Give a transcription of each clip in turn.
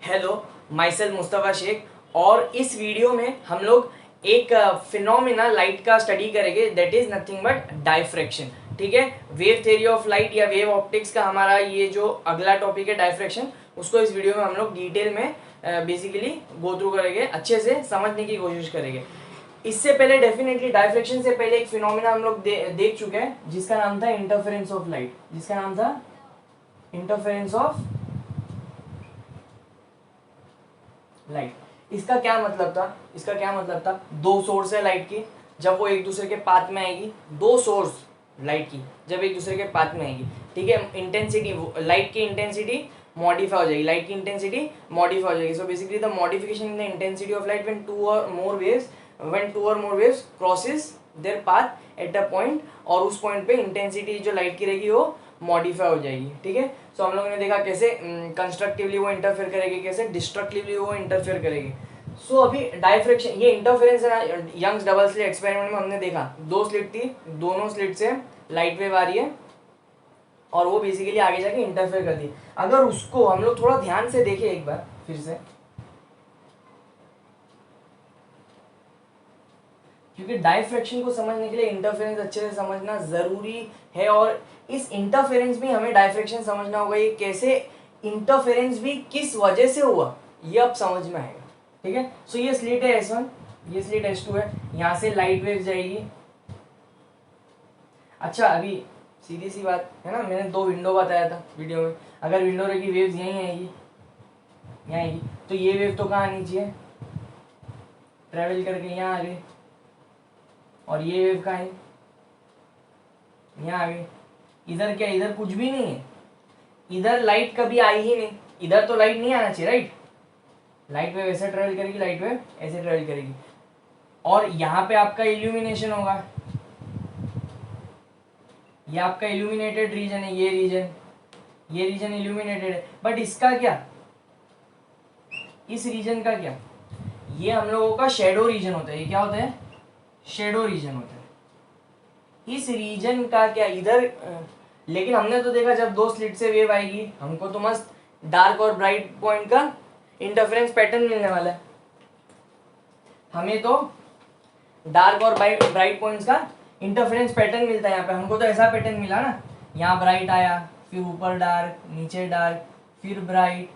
Hello, my self Mustafa Shaikh. और इस video में हम लोग एक फिनोमिना लाइट का स्टडी करेंगे, that is nothing but diffraction. ठीक है, वेव थ्योरी ऑफ लाइट या वेव ऑप्टिक्स का हमारा ये जो अगला टॉपिक है डायफ्रैक्शन, उसको इस वीडियो में हम लोग डिटेल में बेसिकली गो थ्रू करेंगे, अच्छे से समझने की कोशिश करेंगे। इससे पहले डेफिनेटली डायफ्रैक्शन से पहले एक फिनोमिना हम लोग देख चुके हैं जिसका नाम था इंटरफेरेंस ऑफ लाइट। जिसका नाम था इंटरफेरेंस ऑफ लाइट। इसका क्या मतलब था? दो सोर्स है लाइट की, जब वो एक दूसरे के पाथ में आएगी, दो सोर्स लाइट की जब एक दूसरे के पाथ में आएगी, ठीक है, इंटेंसिटी, लाइट की इंटेंसिटी मॉडिफाई हो जाएगी, so basically the modification in the intensity of light when two or more waves crosses their path at a point, और उस पॉइंट पे इंटेंसिटी जो लाइट की रहेगी वो मॉडिफाई हो जाएगी। ठीक है, सो हम लोगों ने देखा कैसे कंस्ट्रक्टिवली वो इंटरफेयर करेगी, कैसे डिस्ट्रक्टिवली वो इंटरफेयर करेगी। सो अभी डायफ्रैक्शन, ये इंटरफेरेंस है ना, यंग्स डबल स्लिट एक्सपेरिमेंट में हमने देखा, दो स्लिट थी, दोनों स्लिट से लाइट वेव आ रही है और वो बेसिकली आगे जाके इंटरफेयर करती है। अगर उसको हम लोग थोड़ा ध्यान से देखें एक बार फिर से, क्योंकि डायफ्रैक्शन को समझने के लिए इंटरफेरेंस अच्छे से समझना जरूरी है, और इस इंटरफेरेंस में हमें डायफ्रैक्शन समझना होगा, ये कैसे इंटरफेरेंस भी किस वजह से हुआ ये अब समझ में आएगा। ठीक है, सो ये स्लिट है S1, ये स्लिट S2 है, यहां से लाइट वेव जाएगी। अच्छा, अभी सीधी सी बात है ना, मैंने दो विंडो बताया था वीडियो में, अगर विंडो रहेगी वेव्स यहीं आएगी, यहाँ आएगी, तो ये वेव तो कहाँ आनी चाहिए, ट्रेवल करके यहाँ आ गई, और ये वेव कहाँ है, यहाँ आ गई। इधर क्या, इधर कुछ भी नहीं है, इधर लाइट कभी आई ही नहीं, इधर तो लाइट नहीं आना चाहिए, राइट। लाइट वेव ऐसे ट्रेवल करेगी, लाइट वेव ऐसे ट्रेवल करेगी, और यहाँ पे आपका इल्यूमिनेशन होगा, ये आपका इल्यूमिनेटेड रीजन है, ये रीजन इल्यूमिनेटेड है। बट इसका क्या, इस रीजन का क्या, ये हम लोगों का शेडो रीजन होता है। ये क्या होता है, शेडो रीजन होता है। इस रीजन का क्या इधर, लेकिन हमने तो देखा जब दो स्लिट से वेव आएगी, हमको तो मस्त डार्क और ब्राइट पॉइंट का इंटरफेरेंस पैटर्न मिलने वाला है। हमें तो डार्क और ब्राइट पॉइंट्स का इंटरफेरेंस पैटर्न मिलता है। यहाँ पे हमको तो ऐसा पैटर्न मिला ना, यहाँ ब्राइट आया, फिर ऊपर डार्क, नीचे डार्क, फिर ब्राइट,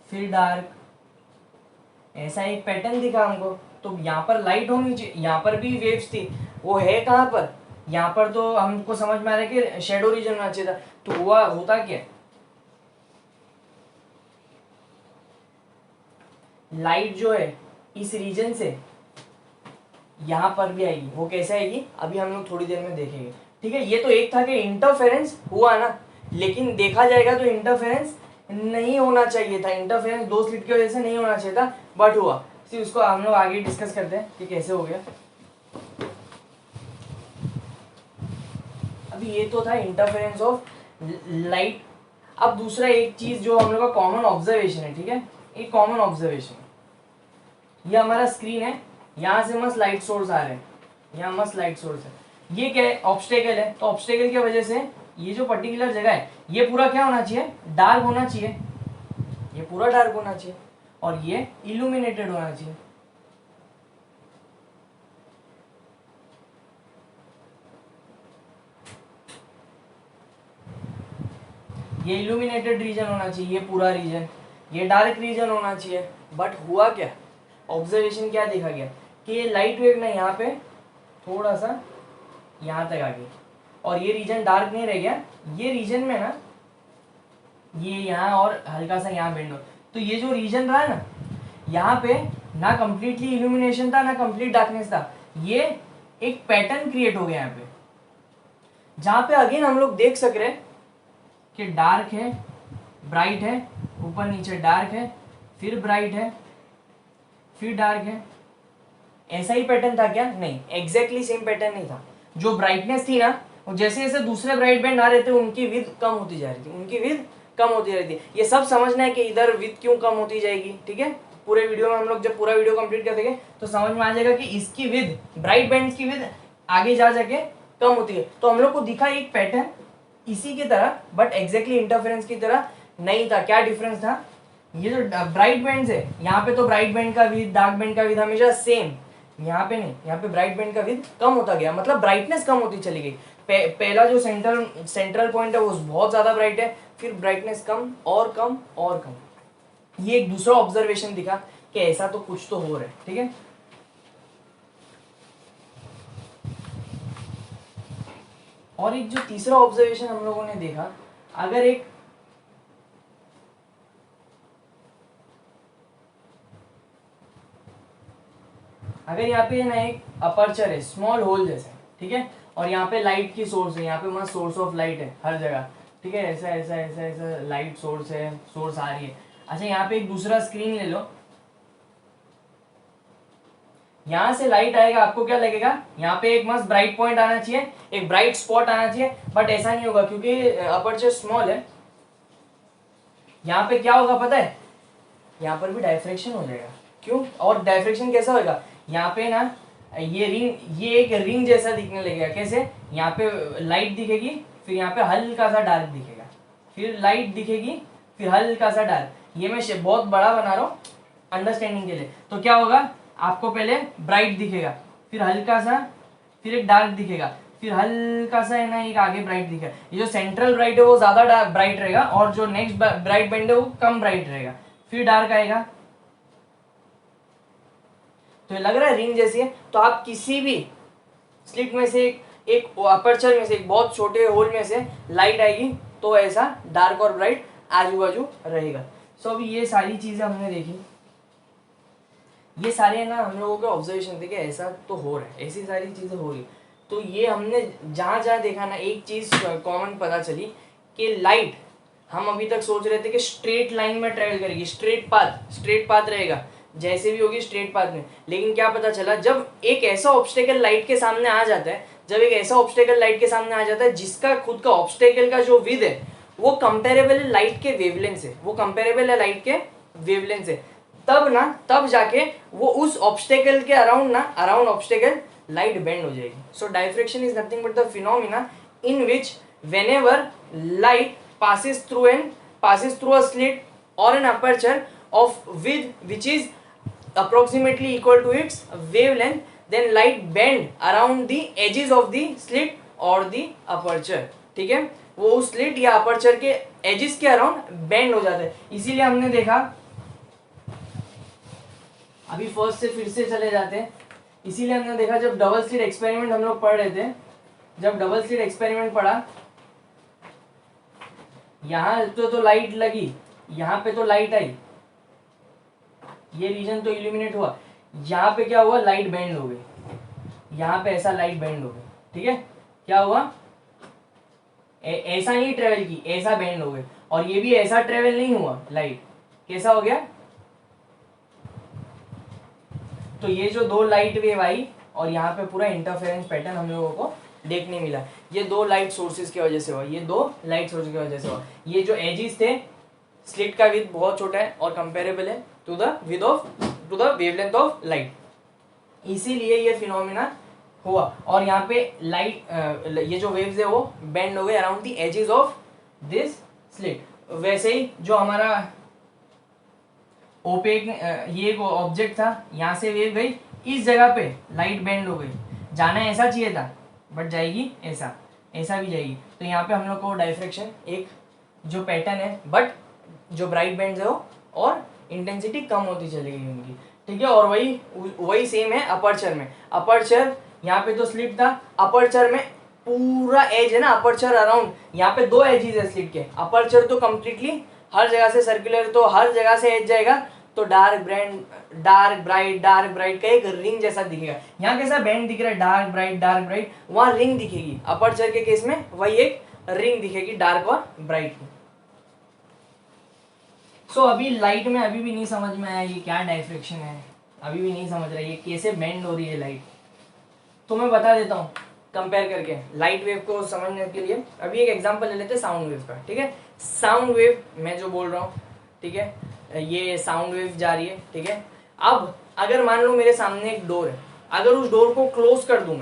फिर डार्क, ऐसा एक पैटर्न दिखा हमको। तो यहाँ पर लाइट होनी चाहिए, यहाँ पर भी वेव्स थी, वो है कहाँ पर, यहाँ पर तो हमको समझ में आ रहा है कि शेडो रीजन होना चाहिए था। तो हुआ, होता क्या, लाइट जो है इस रीजन से यहाँ पर भी आएगी। वो कैसे आएगी अभी हम लोग थोड़ी देर में देखेंगे। ठीक है, ये तो एक था कि इंटरफेरेंस हुआ ना, लेकिन देखा जाएगा तो इंटरफेरेंस नहीं होना चाहिए था, इंटरफेरेंस दो स्लिट की वजह से नहीं होना चाहिए था, बट हुआ। सी उसको हम लोग आगे डिस्कस करते हैं कि कैसे हो गया। अभी ये तो था इंटरफेरेंस ऑफ लाइट। अब दूसरा एक चीज जो हम लोग का कॉमन ऑब्जर्वेशन है, ठीक है, एक कॉमन ऑब्जर्वेशन, ये हमारा स्क्रीन है, यहाँ से मस्त लाइट सोर्स आ रहे हैं, यहाँ मस्त लाइट सोर्स है, ये क्या है, ऑब्स्टेकल है। तो ऑब्स्टेकल की वजह से ये जो पर्टिकुलर जगह है ये पूरा क्या होना चाहिए, डार्क होना चाहिए, ये पूरा डार्क होना चाहिए, और ये इल्यूमिनेटेड होना चाहिए। ये इल्यूमिनेटेड रीजन होना चाहिए, ये पूरा रीजन, ये डार्क रीजन होना चाहिए। बट हुआ क्या, ऑब्जर्वेशन क्या देखा गया कि ये लाइट वेव ना यहाँ पे थोड़ा सा यहाँ तक आ गई, और ये रीजन डार्क नहीं रह गया, ये रीजन में ना, ये यहाँ और हल्का सा यहाँ बेंड हो, तो ये जो रीजन रहा ना, यहाँ पे ना कंप्लीटली इल्यूमिनेशन था ना कंप्लीट डार्कनेस था, ये एक पैटर्न क्रिएट हो गया यहाँ पे, जहाँ पे अगेन हम लोग देख सक रहे हैं कि डार्क है, ब्राइट है, ऊपर नीचे डार्क है, फिर ब्राइट है, फिर डार्क है। ऐसा ही पैटर्न था क्या? नहीं, एग्जैक्टली सेम पैटर्न नहीं था। जो ब्राइटनेस थी ना, वो जैसे जैसे दूसरे ब्राइट बैंड आ रहे थे उनकी विड्थ कम होती जा रही थी, ये सब समझना है कि इधर विड्थ क्यों कम होती जाएगी। ठीक है, पूरे वीडियो में हम लोग जब पूरा वीडियो कंप्लीट कर देंगे तो समझ में आ जाएगा कि इसकी विड्थ, ब्राइट बैंड की विड्थ आगे जा जाके कम होती है। तो हम लोग को दिखा एक पैटर्न इसी की तरह, बट एग्जैक्टली इंटरफेरेंस की तरह नहीं था। क्या डिफरेंस था, ये जो ब्राइट बैंड है, यहाँ पे तो ब्राइट बैंड का विद, डार्क बैंड का विद हमेशा सेम, यहाँ पे नहीं, यहाँ पे ब्राइट बैंड का विद कम होता गया, मतलब ब्राइटनेस कम होती चली गई। पहला जो सेंट्रल पॉइंट है वो बहुत ज्यादा ब्राइट है, फिर ब्राइटनेस कम और कम और कम। ये एक दूसरा ऑब्जर्वेशन दिखा कि ऐसा तो कुछ तो हो रहा है, ठीक है। और एक जो तीसरा ऑब्जर्वेशन हम लोगों ने देखा, अगर यहाँ पे ना एक अपर्चर है स्मॉल होल जैसे, ठीक है, और यहाँ पे लाइट की सोर्स है, यहाँ पे मस्त सोर्स ऑफ लाइट है हर जगह, ठीक है, ऐसा ऐसा ऐसा ऐसा लाइट सोर्स है, सोर्स आ रही है। अच्छा यहाँ पे एक दूसरा स्क्रीन ले लो, यहाँ से लाइट आएगा, आपको क्या लगेगा, यहाँ पे एक मस्त ब्राइट पॉइंट आना चाहिए, एक ब्राइट स्पॉट आना चाहिए, बट ऐसा नहीं होगा क्योंकि अपर्चर स्मॉल है। यहाँ पे क्या होगा पता है, यहाँ पर भी डायफ्रेक्शन हो जाएगा। क्यों? और डायफ्रेक्शन कैसा होगा, यहाँ पे ना ये रिंग, ये एक रिंग जैसा दिखने लगेगा। कैसे? यहाँ पे लाइट दिखेगी, फिर यहाँ पे हल्का सा डार्क दिखेगा, फिर लाइट दिखेगी, फिर हल्का सा डार्क। ये मैं बहुत बड़ा बना रहा हूँ अंडरस्टैंडिंग के लिए। तो क्या होगा, आपको पहले ब्राइट दिखेगा, फिर हल्का सा, फिर एक डार्क दिखेगा, फिर हल्का सा है ना एक आगे ब्राइट दिखेगा। ये जो सेंट्रल ब्राइट है वो ज्यादा ब्राइट रहेगा, और जो नेक्स्ट ब्राइट बैंड है वो कम ब्राइट रहेगा, फिर डार्क आएगा। तो ये लग रहा है रिंग जैसी है। तो आप किसी भी स्लिट में से एक अपर्चर में से एक बहुत छोटे होल में से लाइट आएगी तो ऐसा डार्क और ब्राइट आजू बाजू रहेगा। सो अभी ये सारी चीजें हमने देखी, ये सारे ना हम लोगों के ऑब्जर्वेशन थे कि ऐसा तो हो रहा है, ऐसी सारी चीजें हो रही। तो ये हमने जहाँ जहाँ देखा ना, एक चीज कॉमन पता चली कि लाइट, हम अभी तक सोच रहे थे कि स्ट्रेट लाइन में ट्रेवल करेगी, स्ट्रेट पाथ रहेगा, जैसे भी होगी स्ट्रेट पाथ में। लेकिन क्या पता चला, जब एक ऐसा ऑब्स्टेकल लाइट के सामने आ जाता है, जिसका खुद का ऑब्स्टेकल का जो विद है वो कंपेरेबल है लाइट के वेवलेंथ से, तब जाके वो उस ऑब्स्टेकल के अराउंड ऑब्स्टेकल लाइट बेंड हो जाएगी। So diffraction is nothing but the phenomena in which whenever light passes through a slit or an aperture of width which is approximately equal to its wavelength, then light bend around the edges of the slit or the aperture। ठीक है, वो उस slit या aperture के edges के around bend हो जाता है। इसीलिए हमने देखा, अभी फर्स्ट से फिर से चले जाते हैं। इसीलिए हमने देखा, जब डबल स्लिट एक्सपेरिमेंट हम लोग पढ़ रहे थे, जब डबल स्लिट एक्सपेरिमेंट पढ़ा, यहाँ तो लाइट लगी, यहाँ पे तो लाइट आई, ये रीजन तो इल्यूमिनेट हुआ, यहाँ पे क्या हुआ, लाइट बेंड हो गई, यहाँ पे ऐसा लाइट बेंड हो गई। ठीक है, क्या हुआ, ऐसा नहीं ट्रेवल की, ऐसा बेंड हो गई। और ये भी ऐसा ट्रेवल नहीं हुआ, लाइट कैसा हो गया, तो ये जो दो लाइट वेव आई और यहाँ पे पूरा इंटरफेरेंस पैटर्न हम लोगों को देखने मिला, ये दो लाइट सोर्सेज की वजह से हुआ, ये जो एजिस थे, स्लिट का विड्थ बहुत छोटा है और कंपेरेबल है to the wavelength of light, इसीलिए ये फिनोमिना हुआ। और यहाँ पे लाइट, ये जो वेव्स है वो बेंड हो गए around the edges of this slit. वैसे ही जो हमारा ओपेक, ये एक ऑब्जेक्ट था, यहाँ से वेव गई, इस जगह पे लाइट बेंड हो गई, जाना ऐसा चाहिए था बट जाएगी ऐसा भी जाएगी। तो यहाँ पे हम लोग को डायफ्रेक्शन एक जो पैटर्न है, बट जो ब्राइट बैंड है और इंटेंसिटी कम होती चली गई उनकी। ठीक है, और वही सेम है अपर्चर में। अपर्चर यहाँ पे तो स्लिट था, अपर्चर में पूरा एज है ना, अपर्चर अराउंड, यहाँ पे दो एजेस है स्लिट के। अपर्चर तो कम्प्लीटली हर जगह से सर्कुलर, तो हर जगह से एज जाएगा, तो डार्क ब्राइट का एक रिंग जैसा दिखेगा। यहाँ कैसा बैंड दिख रहा है, डार्क ब्राइट, वहां रिंग दिखेगी। अपर्चर के केस में वही एक रिंग दिखेगी डार्क और ब्राइट की। सो अभी लाइट में अभी भी नहीं समझ में आया ये क्या डायफ्रेक्शन है, अभी भी नहीं समझ रहा ये कैसे बेंड हो रही है लाइट। तो मैं बता देता हूँ कंपेयर करके लाइट वेव को समझने के लिए। अभी एक एग्जांपल ले लेते हैं साउंड वेव का। ठीक है, साउंड वेव मैं जो बोल रहा हूँ, ठीक है, ये साउंड वेव जा रही है। ठीक है, अब अगर मान लो मेरे सामने एक डोर है, अगर उस डोर को क्लोज कर दूं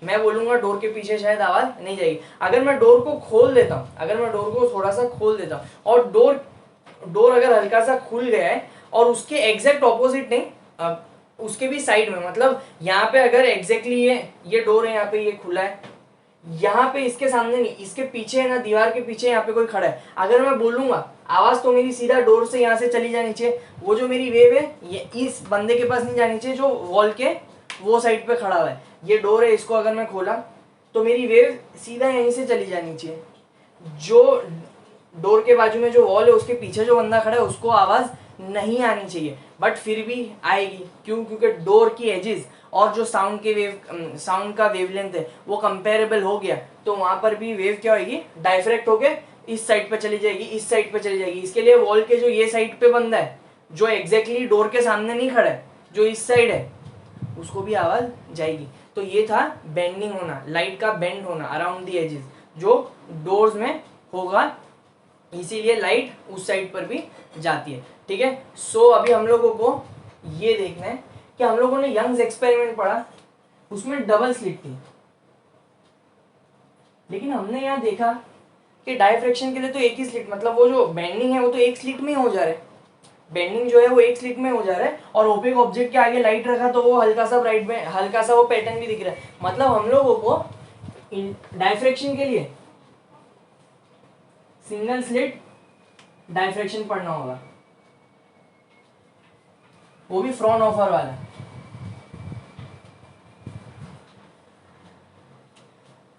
मैं बोलूंगा डोर के पीछे शायद आवाज नहीं जाएगी। अगर मैं डोर को खोल देता हूँ, अगर मैं डोर को थोड़ा सा खोल देता हूँ और डोर डोर अगर हल्का सा खुल गया है और उसके एग्जैक्ट ऑपोजिट नहीं, उसके भी साइड में, मतलब यहाँ पे अगर एग्जैक्टली ये डोर है, यहाँ पे ये खुला है, यहाँ पे इसके सामने नहीं, इसके पीछे है ना, दीवार के पीछे यहाँ पे कोई खड़ा है, अगर मैं बोलूंगा आवाज तो मेरी सीधा डोर से यहाँ से चली जानी चाहिए, वो जो मेरी वेव है ये इस बंदे के पास नहीं जानी चाहिए जो वॉल के वो साइड पे खड़ा हुआ है। ये डोर है, इसको अगर मैं खोला तो मेरी वेव सीधा यहीं से चली जानी चाहिए, जो डोर के बाजू में जो वॉल है उसके पीछे जो बंदा खड़ा है उसको आवाज नहीं आनी चाहिए, बट फिर भी आएगी। क्यों? क्योंकि डोर की एजेस और जो साउंड का वेवलेंथ है वो कंपेरेबल हो गया, तो वहां पर भी वेव क्या होगी, डाइफ्रैक्ट होके इस साइड पे चली जाएगी, इस साइड पे चली जाएगी। इसके लिए वॉल के जो ये साइड पे बंदा है, जो एग्जैक्टली डोर के सामने नहीं खड़ा है, जो इस साइड है, उसको भी आवाज जाएगी। तो ये था बेंडिंग होना, लाइट का बेंड होना अराउंड दी एजेस, जो डोर्स में होगा, इसीलिए लाइट उस साइड पर भी जाती है। ठीक है, सो अभी हम लोगों को ये देखना है कि हम लोगों ने यंग्स एक्सपेरिमेंट पढ़ा, उसमें डबल स्लिट थी, लेकिन हमने यहाँ देखा कि डायफ्रैक्शन के लिए तो एक ही स्लिट, मतलब वो जो बेंडिंग है वो तो एक स्लिट में ही हो जा रहा है, बेंडिंग जो है वो एक स्लिट में हो जा रहा है, और ओपेक ऑब्जेक्ट के आगे लाइट रखा तो वो हल्का सा ब्राइट में हल्का सा वो पैटर्न भी दिख रहा है। मतलब हम लोगों को डायफ्रैक्शन के लिए सिंगल स्लिट डायफ्रैक्शन पढ़ना होगा, वो भी फ्रॉनहोफर वाला।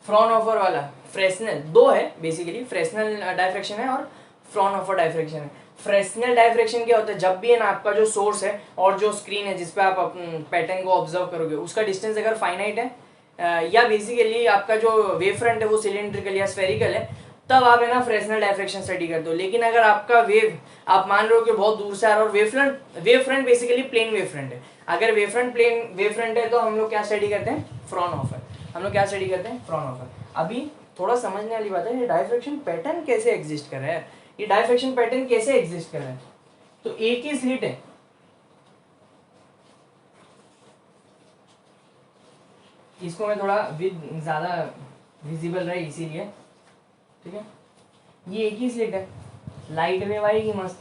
फ्रॉनहोफर वाला, फ्रेस्नेल दो है बेसिकली, फ्रेस्नेल डायफ्रैक्शन है और फ्रॉनहोफर डायफ्रैक्शन है। फ्रेस्नेल डायफ्रैक्शन क्या होता है, जब भी है ना आपका जो सोर्स है और जो स्क्रीन है जिसपे आप पैटर्न को ऑब्जर्व करोगे उसका डिस्टेंस अगर फाइनाइट है, या बेसिकली आपका जो वेव फ्रंट है वो सिलेंड्रिकल या स्फेरिकल है, तब आप है ना फ्रेस्नेल डायफ्रैक्शन स्टडी करते हो। लेकिन अगर आपका वेव आप मान रहे हो कि बहुत दूर से आ रहा है, और wave front basically plane wave front है, अगर wave front plane wave front है तो हम लोग क्या स्टडी करते हैं, फ्रॉनहोफर। हम लोग क्या स्टडी करते हैं, फ्रॉनहोफर। अभी थोड़ा समझने वाली बात है, ये डायफ्रैक्शन पैटर्न कैसे एग्जिस्ट कर रहा है, ये डायफ्रैक्शन पैटर्न कैसे एग्जिस्ट कर रहा है। तो एक ही स्लिट है, इसको मैं थोड़ा ज्यादा विजिबल रहे इसीलिए, ठीक है, ये एक ही स्लिट है, लाइट वेव आएगी मस्त,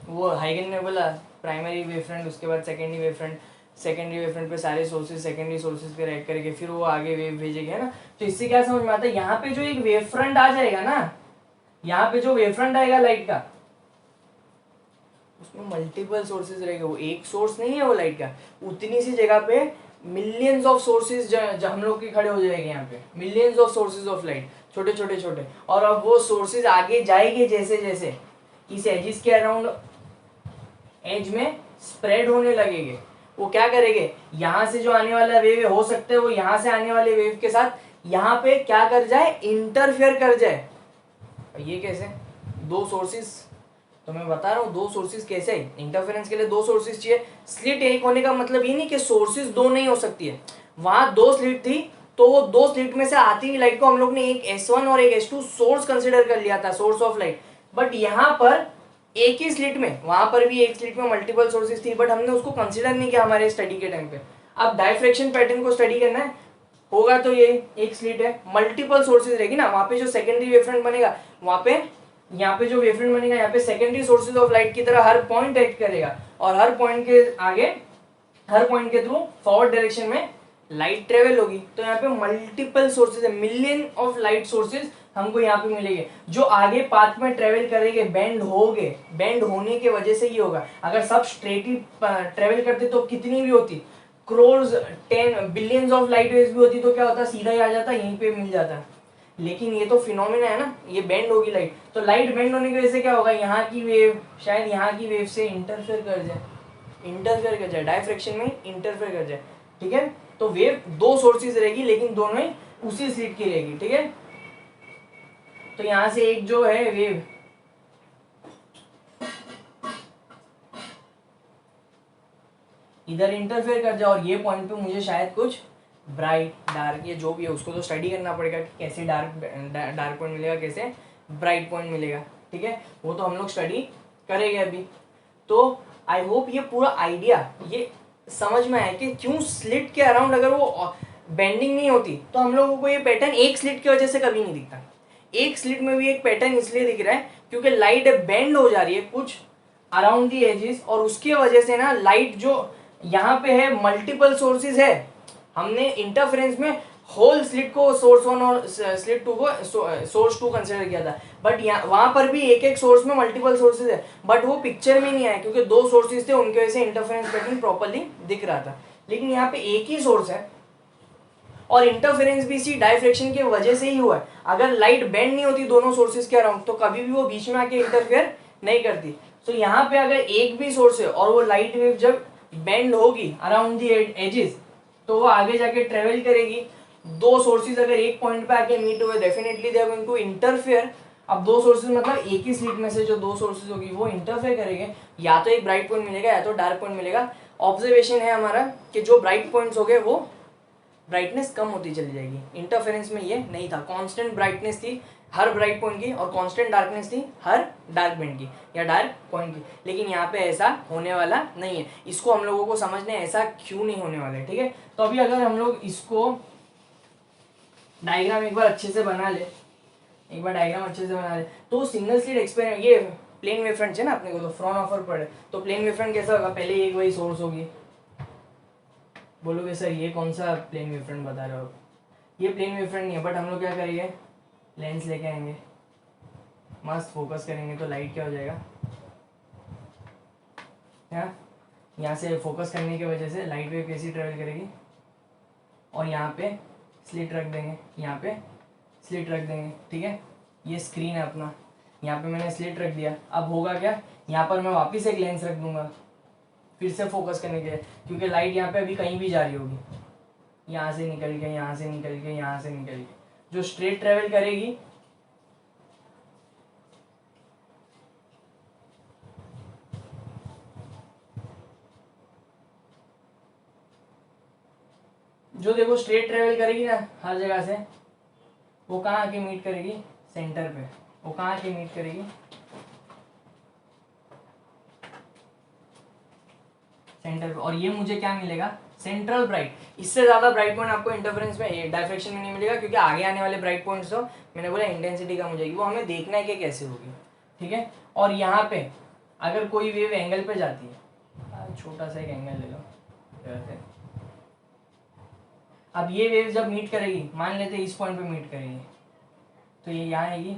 वो हाइगन ने बोला प्राइमरी वेव फ्रंट, उसके बाद secondary wave front, secondary wave front पे सारे सोर्सेज सेकेंडरी सोर्सेज पे रिएक्ट करेंगे, फिर वो आगे वेव भेजेगा, है ना। तो इससे क्या समझ में आता है, यहाँ पे जो एक वेव फ्रंट आ जाएगा ना, यहाँ पे जो वेव फ्रंट आएगा लाइट का, उसमें मल्टीपल सोर्सेज रहेगा, वो एक सोर्स नहीं है वो लाइट का, उतनी सी जगह पे मिलियंस ऑफ सोर्सेज हम लोग के खड़े हो जाएंगे, यहाँ पे millions of sources of light, छोटे छोटे छोटे, और अब वो सोर्सेज आगे जाएंगे जैसे जैसे इस एजिस के अराउंड एज में स्प्रेड होने लगेंगे, वो क्या करेंगे, यहाँ से जो आने वाला वेव हो सकता है वो यहाँ से आने वाले वेव के साथ यहाँ पे क्या कर जाए, इंटरफेयर कर जाए। ये कैसे, दो सोर्सेज, तो मैं बता रहा हूँ दो सोर्सेज कैसे है, इंटरफेरेंस के लिए दो सोर्सेज चाहिए। स्लिट एक होने का मतलब ये नहीं कि सोर्सेज दो नहीं हो सकती है, वहां दो स्लिट थी तो वो दो स्लिट में से आती हुई लाइट को हम लोग ने एक S1 और एक S2 सोर्स कंसिडर कर लिया था, सोर्स ऑफ लाइट। बट यहाँ पर एक ही स्लिट में, वहां पर भी एक स्लिट में मल्टीपल सोर्सेज थी, बट हमने उसको कंसिडर नहीं किया हमारे स्टडी के टाइम पे। अब डायफ्रैक्शन पैटर्न को स्टडी करना है होगा तो ये एक स्लिट है, मल्टीपल सोर्सेज रहेगी ना, वहां पे जो सेकेंडरी वेवफ्रंट बनेगा, वहां पे यहाँ पे जो वेवफ्रंट बनेगा यहाँ पे सेकेंडरी सोर्सेज ऑफ लाइट की तरह हर पॉइंट एक्ट करेगा, और हर पॉइंट के आगे, हर पॉइंट के थ्रू फॉरवर्ड डायरेक्शन में लाइट ट्रेवल होगी। तो यहाँ पे मल्टीपल सोर्सेज है, मिलियन ऑफ लाइट सोर्सेज हमको यहाँ पे मिलेंगे, जो आगे पाथ में ट्रेवल करेंगे, बेंड होंगे, बेंड होने की वजह से ये होगा। अगर सब स्ट्रेट ही ट्रेवल करते तो कितनी भी होती, crores 10 billions of light waves भी होती तो क्या होता, सीधा ही आ जाता, यहीं पे मिल जाता। लेकिन ये तो फिनोमेना है ना, ये बेंड होगी लाइट, तो लाइट बेंड होने की वजह से क्या होगा, यहाँ की वेव शायद यहाँ की वेव से इंटरफेयर कर जाए, इंटरफेयर कर जाए, डायफ्रैक्शन में इंटरफेयर कर जाए। ठीक है, तो वेव दो सोर्सेज रहेगी लेकिन दोनों ही उसी स्लिट की रहेगी। ठीक है, तो यहां से एक जो है वेव इधर इंटरफेयर कर जाए, और ये पॉइंट पे मुझे शायद कुछ ब्राइट डार्क ये जो भी है उसको तो स्टडी करना पड़ेगा कि कैसे डार्क पॉइंट मिलेगा, कैसे ब्राइट पॉइंट मिलेगा। ठीक है, वो तो हम लोग स्टडी करेंगे अभी। तो आई होप ये पूरा आइडिया ये समझ में आया कि क्यों स्लिट के अराउंड अगर वो बेंडिंग नहीं होती तो हम लोगों को ये पैटर्न एक स्लिट की वजह से कभी नहीं दिखता। एक स्लिट में भी एक पैटर्न इसलिए दिख रहा है क्योंकि लाइट बेंड हो जा रही है कुछ अराउंड दी एजेस, और उसकी वजह से ना लाइट जो यहाँ पे है मल्टीपल सोर्सेज है, हमने इंटरफेरेंस में होल स्लिट को सोर्स 1 और स्लिट 2 को सोर्स 2 कंसिडर किया था, बट वहां पर भी एक एक सोर्स में मल्टीपल सोर्सेज है, बट वो पिक्चर में नहीं आया क्योंकि 2 सोर्सेज थे, उनकी वजह से इंटरफेरेंस पैटर्न प्रॉपर्ली दिख रहा था। लेकिन यहाँ पे एक ही सोर्स है और इंटरफेरेंस भी इसी डायफ्रेक्शन की वजह से ही हुआ है। अगर लाइट बेंड नहीं होती दोनों सोर्सेज के अराउंड तो कभी भी वो बीच में आके इंटरफेयर नहीं करती। तो यहाँ पे अगर एक भी सोर्स है और वो लाइट वेव जब बेंड होगी अराउंड दी एजेस तो वो आगे जाके ट्रेवल करेगी। 2 सोर्सेज अगर एक पॉइंट पे आके मीट हुए definitely they are going to interfere. अब 2 सोर्सेज मतलब एक ही स्लिट में से जो 2 सोर्सेज होगी वो इंटरफेयर करेंगे, या तो एक ब्राइट पॉइंट मिलेगा या तो डार्क पॉइंट मिलेगा। ऑब्जर्वेशन है हमारा कि जो ब्राइट पॉइंट्स हो गए वो ब्राइटनेस कम होती चली जाएगी। इंटरफेरेंस में ये नहीं था, कांस्टेंट ब्राइटनेस थी हर ब्राइट पॉइंट की और कांस्टेंट डार्कनेस थी हर डार्क पॉइंट की या डार्क पॉइंट की। लेकिन यहाँ पे ऐसा होने वाला नहीं है, इसको हम लोगों को समझने ऐसा क्यों नहीं होने वाला है, ठीक है। तो अभी अगर हम लोग इसको डायग्राम एक बार अच्छे से बना ले, तो सिंगल स्लिट एक्सपेरिमेंट, ये प्लेन वेव फ्रंट है ना अपने को, तो फ्रॉन ऑफर पड़े तो प्लेन वेव फ्रंट कैसा होगा, पहले एक वही सोर्स होगी। बोलोगे सर ये कौन सा प्लेन वेव फ्रंट बता रहे हो, ये प्लेन वेव फ्रंट नहीं है, बट हम लोग क्या करेंगे, लेंस लेके आएंगे, मस्त फोकस करेंगे तो लाइट क्या हो जाएगा, यहाँ से फोकस करने की वजह से लाइट वेव कैसी ट्रेवल करेगी, और यहाँ पे स्लिट रख देंगे, यहाँ पे स्लिट रख देंगे, ठीक है। ये स्क्रीन है अपना, यहाँ पे मैंने स्लिट रख दिया। अब होगा क्या, यहाँ पर मैं वापस एक लेंस रख दूंगा फिर से फोकस करने के लिए, क्योंकि लाइट यहाँ पे अभी कहीं भी जा रही होगी, यहाँ से निकल के यहाँ से निकल के यहाँ से निकल के जो स्ट्रेट ट्रेवल करेगी जो देखो स्ट्रेट ट्रेवल करेगी ना हर जगह से, वो कहाँ आके मीट करेगी, सेंटर पे। वो कहाँ आके मीट करेगी, सेंटर पे। और ये मुझे क्या मिलेगा, सेंट्रल ब्राइट। इससे ज्यादा ब्राइट पॉइंट आपको इंटरफेरेंस में डायफ्रेक्शन में नहीं मिलेगा, क्योंकि आगे आने वाले ब्राइट पॉइंट्स तो मैंने बोला इंटेंसिटी कम हो जाएगी, वो हमें देखना है कि कैसे होगी, ठीक है। और यहाँ पे अगर कोई वेव एंगल पे जाती है, छोटा सा एक एंगल ले लो, अब ये वेव जब मीट करेगी, मान लेते हैं इस पॉइंट पे मीट करेगी, तो ये यहाँ आएगी,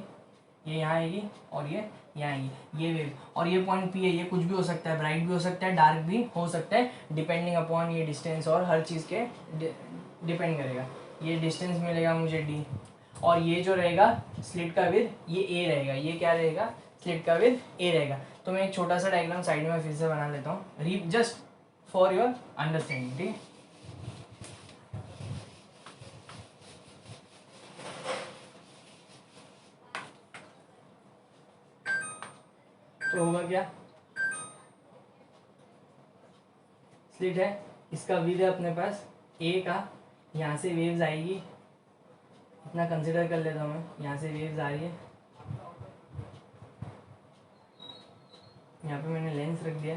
ये यहाँ आएगी और ये यहाँ आएगी, ये वेव। और ये पॉइंट पी है, ये कुछ भी हो सकता है, ब्राइट भी हो सकता है, डार्क भी हो सकता है, डिपेंडिंग अपॉन ये डिस्टेंस और हर चीज़ के डिपेंड करेगा। ये डिस्टेंस मिलेगा मुझे डी, और ये जो रहेगा स्लिट का विद ये ए रहेगा, ये क्या रहेगा, स्लिट का विद ए रहेगा। तो मैं एक छोटा सा डायग्राम साइड में फिर से बना लेता हूँ, जस्ट फॉर योर अंडरस्टैंडिंग, ठीक है। तो होगा क्या, स्लिट है, इसका विद है अपने पास ए का, यहाँ से वेव्स आएगी, इतना कंसिडर कर लेता हूँ मैं, यहाँ से वेव्स आ रही है, यहाँ पे मैंने लेंस रख दिया,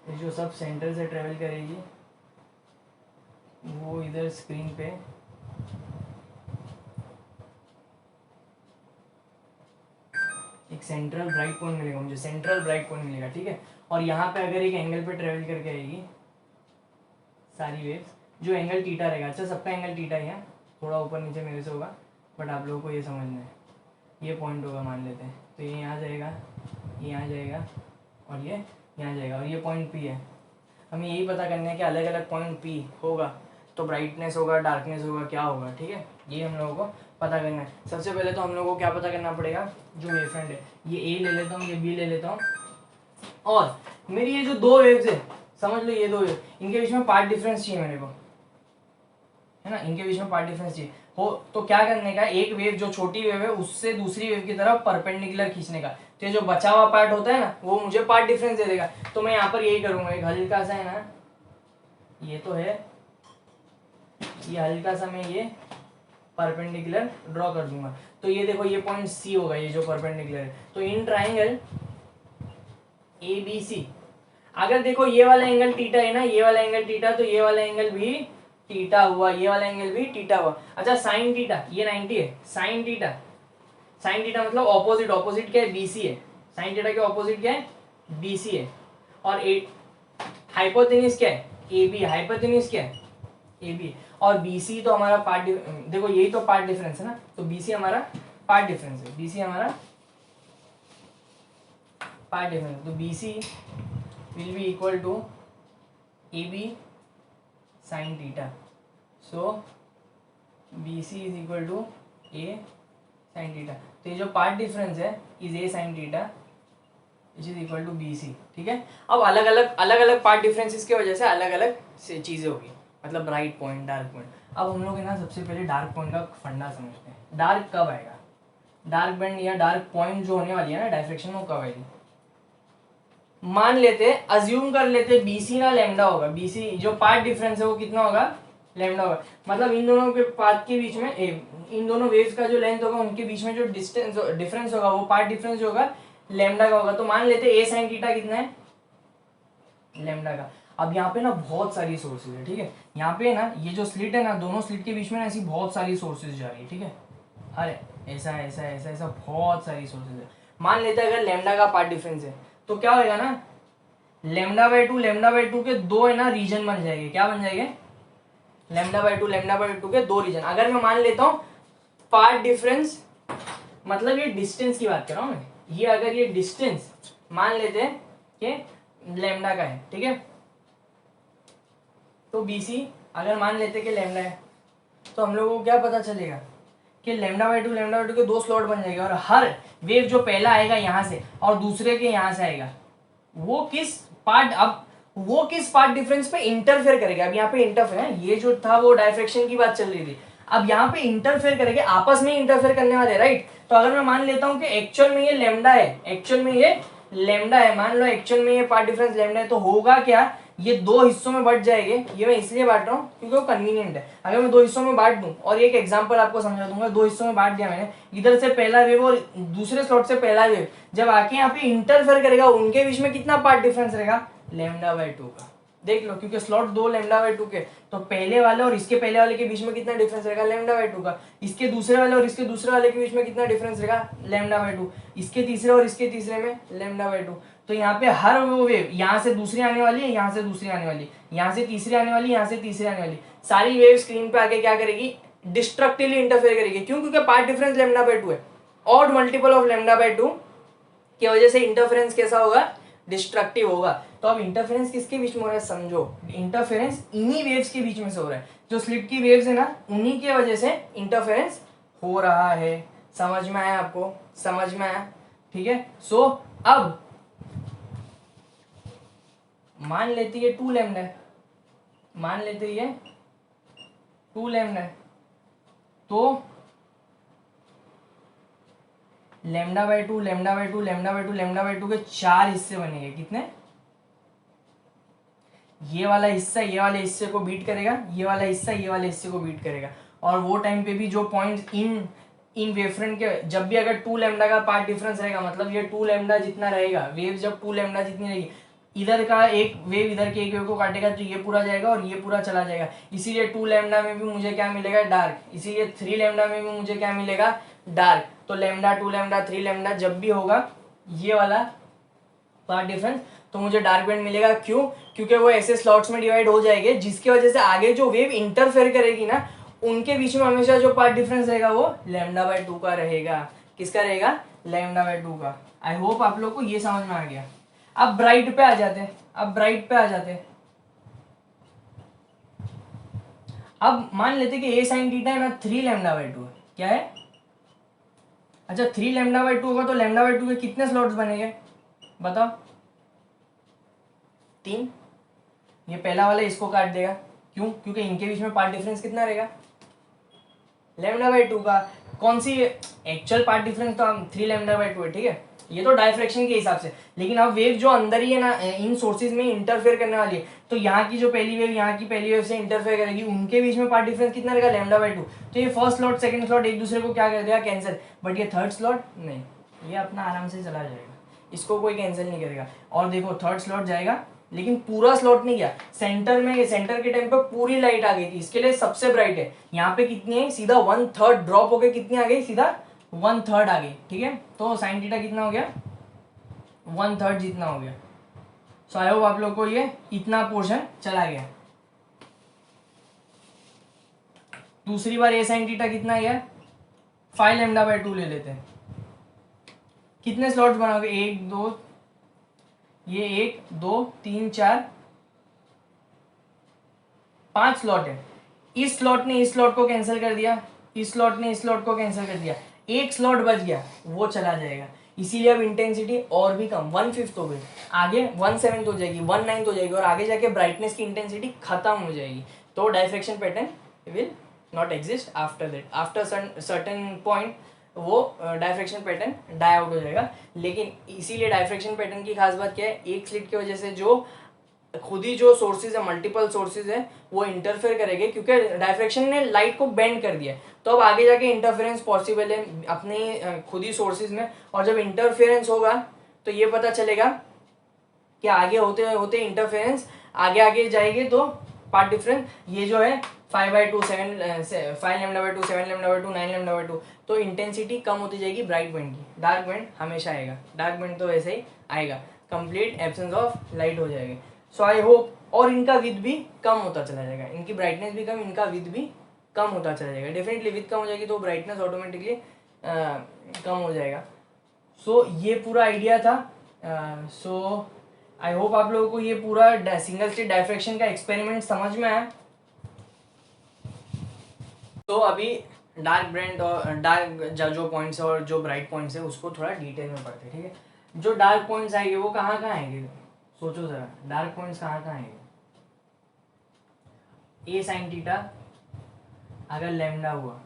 ये जो सब सेंटर से ट्रेवल करेगी वो इधर स्क्रीन पे एक सेंट्रल ब्राइट पॉइंट मिलेगा मुझे, सेंट्रल ब्राइट पॉइंट मिलेगा, ठीक है। और यहाँ पे अगर एक एंगल पे ट्रेवल करके आएगी सारी वेव्स, जो एंगल थीटा रहेगा, अच्छा सबका एंगल थीटा ही है, थोड़ा ऊपर नीचे मेरे से होगा, बट आप लोगों को ये समझना है, ये पॉइंट होगा मान लेते हैं, तो ये यहाँ जाएगा, ये यहाँ जाएगा और ये यहाँ जाएगा, और ये पॉइंट पी है। हमें यही पता करना है कि अलग अलग पॉइंट पी होगा तो ब्राइटनेस होगा, डार्कनेस होगा, क्या होगा, ठीक है। ये हम लोगों को पता करना है। सबसे पहले तो हम लोगों को क्या पता करना पड़ेगा, जो वेव फ्रंट है, ये ए ले लेता हूँ, ये बी ले लेता हूँ, और मेरी ये जो 2 वेव्स है, समझ लो ये 2 वेव, इनके बीच में पार्ट डिफरेंस चाहिए मेरे को, है ना, इनके बीच में पार्ट डिफरेंस चाहिए हो। तो क्या करने का, एक वेव जो छोटी वेव है उससे दूसरी वेव की तरफ परपेंडिकुलर खींचने का, तो ये जो बचा हुआ पार्ट होता है ना वो मुझे पार्ट डिफरेंस दे देगा। तो मैं यहाँ पर यही करूंगा, एक हल्का सा है ना, ये तो है, ये हल्का सा मैं ये परपेंडिकुलर ड्रॉ कर दूंगा। तो ये देखो ये पॉइंट सी होगा, ये जो परपेंडिकुलर है, तो in triangle A B C, अगर देखो ये वाला एंगल थीटा है ना, ये वाला एंगल थीटा, तो ये वाला एंगल भी थीटा हुआ, ये वाला एंगल भी थीटा हुआ। अच्छा साइन थीटा, ये 90 है, साइन थीटा, साइन थीटा मतलब ऑपोजिट, ऑपोजिट क्या है, बीसी है। साइन थीटा के ऑपोजिट क्या है, बीसी है। और हाइपोटेन्यूज क्या है, एबी। हाइपोटेन्यूज क्या है, एबी। और बीसी तो हमारा पार्ट, देखो यही तो पार्ट डिफरेंस है ना, तो बीसी हमारा पार्ट डिफरेंस है, बीसी हमारा पार्ट डिफरेंस। तो BC will be equal to AB sine theta. So BC is equal to a sine theta. तो ये जो पार्ट डिफरेंस है is a sine theta which is equal to B C. ठीक है, अब अलग अलग पार्ट डिफरेंसेस की वजह से अलग अलग चीज़ें होगी, मतलब ब्राइट पॉइंट, डार्क पॉइंट। अब हम लोग है ना सबसे पहले डार्क पॉइंट का फंडा समझते हैं। डार्क कब आएगा, डार्क बैंड या डार्क पॉइंट जो होने वाली है ना डायफ्रेक्शन, वो कब आएगी। मान लेते, अज्यूम कर लेते बीसी ना लैम्डा होगा, बीसी जो पार्ट डिफरेंस है वो कितना होगा, लैम्डा होगा। मतलब इन दोनों के पाथ के बीच में इन दोनों वेव्स का जो लेंथ होगा उनके बीच में जो डिस्टेंस डिफरेंस होगा वो पार्ट डिफरेंस जो होगा लैम्डा का होगा। तो मान लेते ए साइन थीटा कितना है, लैम्डा का। अब यहाँ पे ना बहुत सारी सोर्सेज है, ठीक है। यहाँ पे ना ये जो स्लिट है ना, दोनों स्लिट के बीच में ना ऐसी बहुत सारी सोर्सेज जा रही है, ठीक है। अरे ऐसा ऐसा ऐसा ऐसा बहुत सारी सोर्सेज है। मान लेते हैं अगर लैम्डा का पार्ट डिफरेंस है तो क्या होगा ना, लैम्डा बाई टू के दो है ना रीजन बन जाएंगे। क्या बन जाएंगे, लैम्डा बाई टू के दो रीजन। अगर मैं मान लेता हूँ पार्ट डिफरेंस, मतलब ये डिस्टेंस की बात कर रहा हूँ मैं, ये अगर ये डिस्टेंस मान लेते हैं कि लैम्डा का है, ठीक है। तो बीसी अगर मान लेते कि लैम्डा है तो हम लोगों को क्या पता चलेगा कि लैम्डा बाई टू के दो स्लॉट बन जाएंगे, और हर वेव जो पहला आएगा यहाँ से और दूसरे के यहाँ से आएगा वो किस पार्ट डिफरेंस पे इंटरफेयर करेगा। अब यहाँ पे इंटरफेयर है, ये जो था वो डायफ्रेक्शन की बात चल रही थी, अब यहाँ पे इंटरफेयर करेंगे, आपस में इंटरफेयर करने वाले, राइट। तो अगर मैं मान लेता हूँ कि एक्चुअल में ये लैम्डा है, एक्चुअल में ये लैम्डा है, मान लो एक्चुअल में ये पार्ट डिफरेंस लैम्डा है, तो होगा क्या, ये दो हिस्सों में बढ़ जाएंगे। ये मैं इसलिए बांट रहा हूँ क्योंकि वो कन्वीनियंट है। अगर मैं दो हिस्सों में बांट दूं, और एक एग्जांपल आपको समझा दूंगा, दो हिस्सों में बांट दिया मैंने, इधर से पहला वेव और दूसरे स्लॉट से पहला वेव जब आके यहाँ पे इंटरफेयर करेगा, उनके बीच में कितना पार्ट डिफरेंस रहेगा, लैम्डा बाई टू का। देख लो, क्योंकि स्लॉट दो लैम्डा बाई टू के, तो पहले वाले और इसके पहले वाले के बीच में कितना डिफरेंस रहेगा, लैम्डा बाई टू का। इसके दूसरे वाले और इसके दूसरे वाले के बीच में कितना डिफरेंस रहेगा, लैम्डा बाई टू। इसके तीसरे और इसके तीसरे में लैम्डा बाई टू। तो यहाँ पे हर वो वेव यहाँ से दूसरी आने वाली है, यहाँ से दूसरी आने वाली, यहाँ से तीसरी आने वाली, यहाँ से तीसरी आने वाली, सारी वेव स्क्रीन पे आके क्या करेगी, डिस्ट्रक्टिवली इंटरफेयर करेगी। क्यों, क्योंकि path difference lambda by two है, odd multiple of lambda by two की वजह से इंटरफेरेंस कैसा होगा, डिस्ट्रक्टिव होगा। तो अब इंटरफेरेंस किसके बीच में हो रहा है, समझो, इंटरफेरेंस इन्हीं वेव्स के बीच में से हो रहा है, जो स्लिट की वेव्स है ना, उन्हीं की वजह से इंटरफेरेंस हो रहा है। समझ में आया आपको, समझ में आया, ठीक है। सो अब मान लेते ये टू लैम्डा है, मान लेते ये टू लैम्डा है, तो lambda by to lambda by to lambda by to lambda by to के चार हिस्से बनेंगे। कितने, ये वाला हिस्सा ये वाले हिस्से को बीट करेगा, ये वाला हिस्सा ये वाले हिस्से को बीट करेगा। और वो टाइम पे भी जो पॉइंट इन वेवफ्रंट के, जब भी अगर टू लैम्डा का पार्ट डिफरेंस रहेगा, मतलब ये टू लैम्डा जितना रहेगा, वेव जब टू लैम्डा जितनी रहेगी, इधर का एक वेव इधर के एक वेव को काटेगा तो ये पूरा जाएगा और ये पूरा चला जाएगा। इसीलिए टू लैम्डा में भी मुझे क्या मिलेगा, डार्क। इसीलिए थ्री लैम्डा में भी मुझे क्या मिलेगा, डार्क। तो lambda two lambda three lambda जब भी होगा ये वाला पार्ट डिफरेंस, तो मुझे डार्क बैंड मिलेगा। क्यों, क्योंकि वो ऐसे स्लॉट्स में डिवाइड हो जाएंगे जिसकी वजह से आगे जो वेव इंटरफेयर करेगी ना, उनके बीच में हमेशा जो पार्ट डिफरेंस रहेगा वो लैम्डा बाई टू का रहेगा। किसका रहेगा, लैम्डा बाई टू का। आई होप आप लोग को ये समझ में आ गया। अब ब्राइट पे आ जाते हैं, अब ब्राइट पे आ जाते हैं। अब मान लेते कि ए साइन थीटा है ना, थ्री लैम्डा बाई टू है। क्या है, अच्छा थ्री लैम्डा बाई टू होगा तो लैम्डा बाई टू के कितने स्लॉट्स बनेंगे, बताओ, तीन। ये पहला वाला इसको काट देगा, क्यों, क्योंकि इनके बीच में पार्ट डिफरेंस कितना रहेगा, लैम्डा बाई टू का। कौन सी एक्चुअल पार्ट डिफरेंस तो हम थ्री लैम्डा बाई टू है, ठीक है, ये तो डायफ्रेक्शन के हिसाब से। लेकिन अब वेव जो अंदर ही है ना, इन सोर्सेज में इंटरफेयर करने वाली है, तो यहाँ की जो पहली वेव यहाँ की पहली वेव से इंटरफेयर करेगी, उनके बीच में पार्ट डिफरेंस कितना रहेगा, लैम्डा बाई टू। तो ये फर्स्ट स्लॉट सेकंड स्लॉट एक दूसरे को क्या कर देगा, कैंसिल। बट ये थर्ड स्लॉट नहीं, ये अपना आराम से चला जाएगा, इसको कोई कैंसिल नहीं करेगा। और देखो थर्ड स्लॉट जाएगा, लेकिन पूरा स्लॉट नहीं गया, सेंटर में, सेंटर के टाइम पे पूरी लाइट आ गई थी, इसके लिए सबसे ब्राइट है। यहाँ पे कितनी है, सीधा 1/3 ड्रॉप होके कितनी आ गई, सीधा 1/3 आ गई, ठीक है। तो साइन थीटा कितना हो गया, 1/3 जितना हो गया। सो आई होप आप लोग को ये इतना पोर्शन चला गया। दूसरी बार ए साइन थीटा कितना है, 5 लैम्डा बाय 2 ले लेते हैं। कितने स्लॉट्स बनाओगे, 1 2, ये 1 2 3 4 5 स्लॉट है। इस स्लॉट ने इस स्लॉट को कैंसिल कर दिया, इस स्लॉट ने इस स्लॉट को कैंसिल कर दिया, एक स्लॉट बच गया, वो चला जाएगा। इसीलिए अब इंटेंसिटी और भी कम, 1/5 हो गई, आगे 1/7 हो जाएगी, 1/9 हो जाएगी, और आगे जाके ब्राइटनेस की इंटेंसिटी खत्म हो जाएगी। तो diffraction pattern will not exist after that, after certain point वो डायफ्रैक्शन पैटर्न डाई आउट हो जाएगा। लेकिन इसीलिए डायफ्रैक्शन पैटर्न की खास बात क्या है, एक स्लिट की वजह से जो खुद ही जो सोर्सेज है, मल्टीपल सोर्सेज है, वो इंटरफेयर करेंगे, क्योंकि डायफ्रैक्शन ने लाइट को बेंड कर दिया। तो अब आगे जाके इंटरफेरेंस पॉसिबल है अपने खुद ही सोर्सेज में, और जब इंटरफेरेंस होगा तो ये पता चलेगा कि आगे होते होते इंटरफेरेंस आगे आगे जाएगी, तो पार्ट डिफरेंस ये जो है 5/2 7 5 lambda by 2 7 lambda by 2 9 lambda by 2, तो इंटेंसिटी कम होती जाएगी ब्राइट बैंड की। डार्क बैंड हमेशा आएगा, डार्क बैंड तो वैसे ही आएगा, कंप्लीट एब्सेंस ऑफ लाइट हो जाएगी। सो आई होप, और इनका विथ भी कम होता चला जाएगा, इनकी ब्राइटनेस भी कम, इनका विथ भी कम होता चला जाएगा। डेफिनेटली विथ कम हो जाएगी तो ब्राइटनेस ऑटोमेटिकली कम हो जाएगा। सो ये पूरा आइडिया था। सो आई होप आप लोगों को ये पूरा सिंगल स्लिट डायफ्रैक्शन का एक्सपेरिमेंट समझ में आया। तो अभी डार्क ब्रांड और डार्क जो पॉइंट्स है और जो ब्राइट पॉइंट्स है उसको थोड़ा डिटेल में पढ़ते हैं, ठीक है। जो डार्क पॉइंट्स आएंगे वो कहाँ कहाँ आएंगे, सोचो जरा, डार्क पॉइंट्स कहाँ कहाँ आएंगे। ए साइन थीटा अगर लैम्डा हुआ,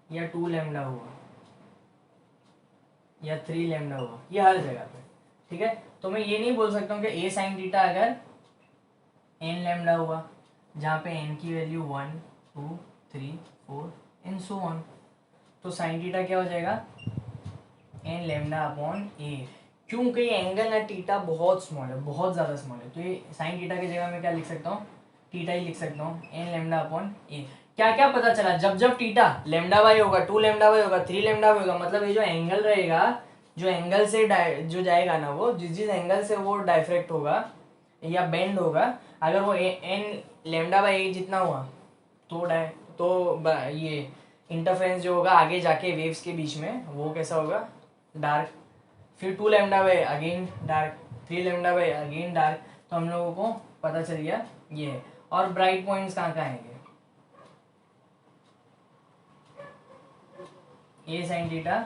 या 2 लैम्डा हुआ, या 3 लैम्डा हुआ, ये हर जगह पे, ठीक है। तो मैं ये नहीं बोल सकता हूँ कि ए साइन थीटा अगर n लैम्डा हुआ, जहाँ पे n की वैल्यू 1 2 3 4 एंड सो ऑन, तो साइन थीटा क्या हो जाएगा, n लैम्डा अपॉन ए। क्योंकि एंगल ना थीटा बहुत स्मॉल है, बहुत ज़्यादा स्मॉल है, तो ये साइन थीटा की जगह मैं क्या लिख सकता हूँ, थीटा ही लिख सकता हूँ, n लैम्डा अपॉन ए। क्या क्या पता चला, जब जब थीटा लैम्डा बाई होगा, 2 लैम्डा बाई होगा, 3 लैम्डा बाई होगा, मतलब ये जो एंगल रहेगा, जो एंगल से जो जाएगा ना, वो जिस जिस एंगल से वो डायफ्रैक्ट होगा या बेंड होगा, अगर वो n लैम्डा बाई ए जितना हुआ, तो ये इंटरफेरेंस जो होगा आगे जाके वेव्स के बीच में, वो कैसा होगा, डार्क। फिर 2 lambda by again dark, 3 lambda by again dark. तो हम लोगों को पता चल गया ये है। और ब्राइट पॉइंट्स कहाँ कहाँ आएंगे, a sine theta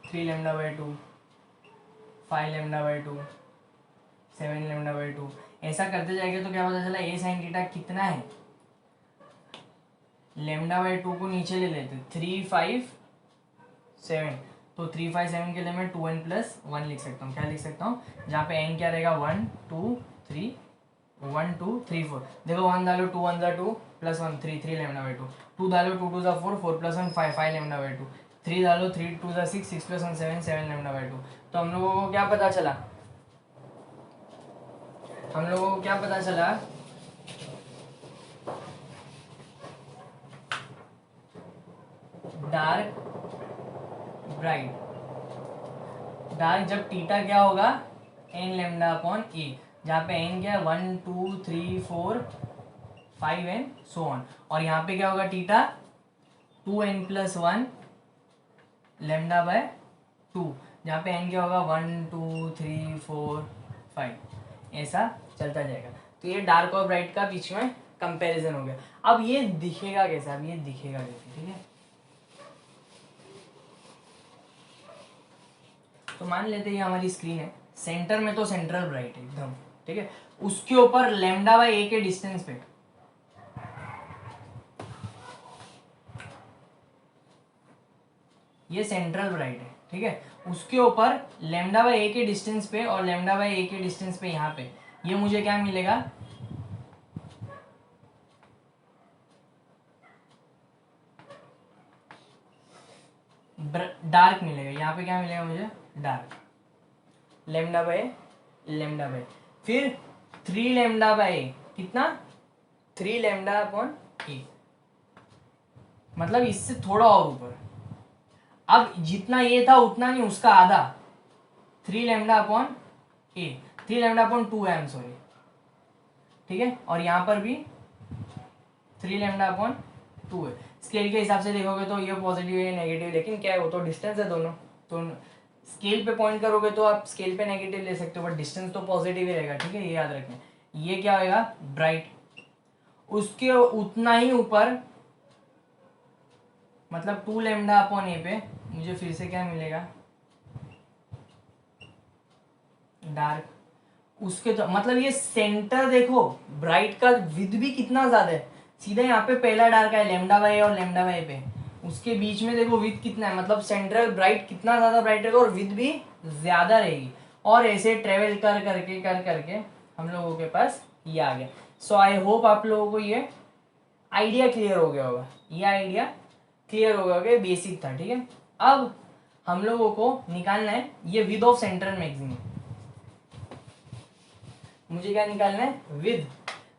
3 lambda by 2 5 lambda by 2 7 lambda by 2, ऐसा करते जाएंगे तो क्या पता चला, ए साइन थीटा कितना है, लैम्डा बाई 2 को नीचे ले लेते 3 5 7, तो 3 5 7 के लिए मैं 2n प्लस 1 लिख सकता हूँ। क्या लिख सकता हूँ, जहाँ पे n क्या रहेगा 1 2 3 1 2 3 4, देखो 1 डालो 2 1 जा 2 प्लस 1 3 3 लैम्डा बाई 2, 2 डालो 2 2 जा 4 4 प्लस 1 5 5 लैम्डा बाई 2, 3 डालो 3 2 जा 6 6 प्लस 1 7 7 लैम्डा बाई 2। तो हम लोगों को क्या पता चला, हम लोगों को क्या पता चला, डार्क ब्राइट, डार्क जब थीटा क्या होगा, n लैम्डा अपॉन ए, जहाँ पे n क्या है 1 2 3 4 5 एंड सो ऑन, और यहाँ पे क्या होगा theta 2n plus 1 lambda by 2, जहाँ पे n क्या होगा 1 2 3 4 5, ऐसा चलता जाएगा। तो ये डार्क और ब्राइट का बीच में कंपैरिजन हो गया। अब ये दिखेगा कैसा, अब ये दिखेगा कैसे, ठीक है। तो मान लेते हैं ये हमारी स्क्रीन है, सेंटर में तो सेंट्रल ब्राइट है एकदम, ठीक है, उसके ऊपर लैम्डा बाई ए के डिस्टेंस पे ये सेंट्रल ब्राइट है, ठीक है, उसके ऊपर लैम्डा बाई ए के डिस्टेंस पे और लैम्डा बाई ए के डिस्टेंस पे यहाँ पे ये मुझे क्या मिलेगा, डार्क मिलेगा। यहाँ पे क्या मिलेगा मुझे, डार्क, लैम्डा बाई, फिर 3 लैम्डा बाई कितना, 3 लैम्डा अपॉन ए मतलब इससे थोड़ा और ऊपर। अब जितना ये था उतना नहीं, उसका आधा, 3 लैम्डा अपॉन ए, 3 लैम्डा अपॉन 2 है, सॉरी, ठीक है। और यहाँ पर भी 3 लैम्डा अपॉन 2 है। स्केल के हिसाब से देखोगे तो ये पॉजिटिव है नेगेटिव, लेकिन क्या है, वो तो डिस्टेंस है दोनों, तो स्केल पे पॉइंट करोगे तो आप स्केल पे नेगेटिव ले सकते हो, बट डिस्टेंस तो पॉजिटिव ही रहेगा, ठीक है, ये याद रखना। ये क्या होगा, ब्राइट, उसके उतना ही ऊपर, मतलब 2 लैम्डा अपॉन ए पे मुझे फिर से क्या मिलेगा, डार्क। उसके तो मतलब ये सेंटर देखो, ब्राइट का विद भी कितना ज्यादा है, सीधा यहाँ पे पहला डार्क है लैम्डा बाई और लैम्डा बाई पे, उसके बीच में देखो विद कितना है, मतलब सेंट्रल ब्राइट कितना ज्यादा ब्राइट रहेगा और विद भी ज्यादा रहेगी। और ऐसे ट्रेवल कर करके हम लोगों के पास ये आ गया। सो आई होप आप लोगों को ये आइडिया क्लियर हो गया होगा, ये आइडिया क्लियर हो गया होगा, बेसिक था, ठीक है। अब हम लोगों को निकालना है ये विद ऑफ सेंट्रल मैक्सिमम। मुझे क्या निकालना है, विद,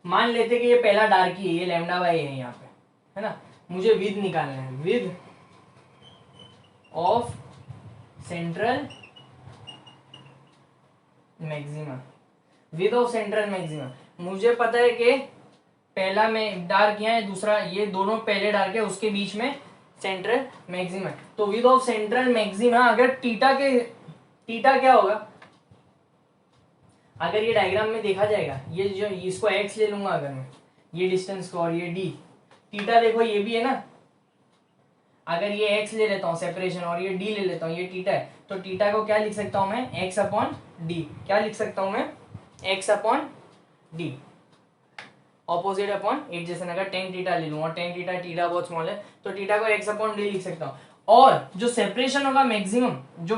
मान लेते कि ये पहला डार्क ही है, ये लैम्डा बाई है यहाँ पे, है ना, मुझे विद निकालना है, with of central maxima, with of central maxima. मुझे पता है कि पहला में डार्क यहाँ है, दूसरा ये दोनों पहले डार्क है, उसके बीच में सेंट्रल मैक्सिमा, तो विद ऑफ सेंट्रल मैक्सिमा अगर टीटा क्या होगा, अगर ये डायग्राम में देखा जाएगा, ये जो इसको x ले लूंगा अगर मैं, ये डिस्टेंस को, और ये d, टीटा देखो ये भी है ना, अगर ये x ले लेता हूँ सेपरेशन और ये d ले लेता हूँ, ये टीटा है, तो टीटा को क्या लिख सकता हूँ मैं, x अपॉन डी, क्या लिख सकता हूँ मैं, x upon D, opposite upon adjacent. अगर टेन टीटा ले लूँ और टेन टीटा बहुत स्मॉल है, तो टीटा को x अपॉन डी लिख सकता हूँ। और जो सेपरेशन होगा मैक्सिमम, जो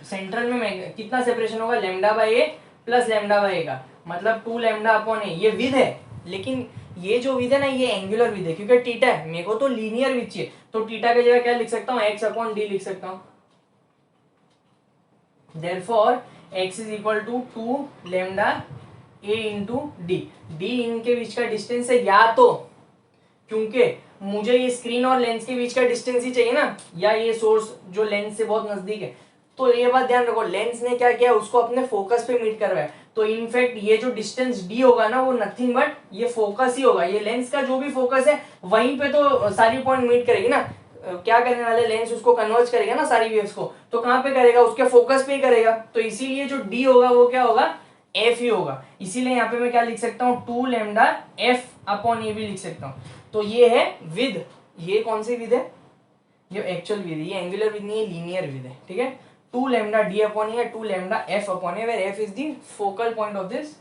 सेंट्रल में कितना सेपरेशन होगा, lambda by a plus lambda by a का, मतलब 2 लैम्डा अपॉन ए, ये विद है, लेकिन ये जो विद है ना, ये एंगुलर विद है, क्योंकि टीटा है, मेरे को तो लीनियर विद चाहिए, तो टीटा की जगह क्या लिख सकता हूँ, x अपॉन डी लिख सकता हूँ। Therefore x is equal to 2 lambda a into D, D इनके बीच का डिस्टेंस है, या तो क्योंकि मुझे ये स्क्रीन और लेंस के बीच का डिस्टेंस ही चाहिए ना, या ये सोर्स जो लेंस से बहुत नजदीक है, तो ये बात ध्यान रखो, लेंस ने क्या किया, उसको अपने फोकस पे मीट करवाया, तो इनफैक्ट ये जो डिस्टेंस d होगा ना, वो नथिंग बट ये फोकस ही होगा, ये लेंस का जो भी फोकस है वहीं पे तो सारी पॉइंट मीट करेगी ना। क्या करने वाले, लेंस उसको कन्वर्ज करेगा ना सारी वेव्स को, तो कहाँ पे करेगा, उसके फोकस पे ही करेगा, तो इसीलिए जो d होगा वो क्या होगा, f ही होगा। इसीलिए यहाँ पे मैं क्या लिख सकता हूँ, 2 लैम्डा f अपॉन ए भी लिख सकता हूँ। तो ये है विद, ये कौन सी विद है, ये एक्चुअल विद है, ये एंगुलर विद नहीं है, लीनियर विद है, ठीक है। 2 lambda D upon a, 2 lambda f upon a, where f is the focal point of this,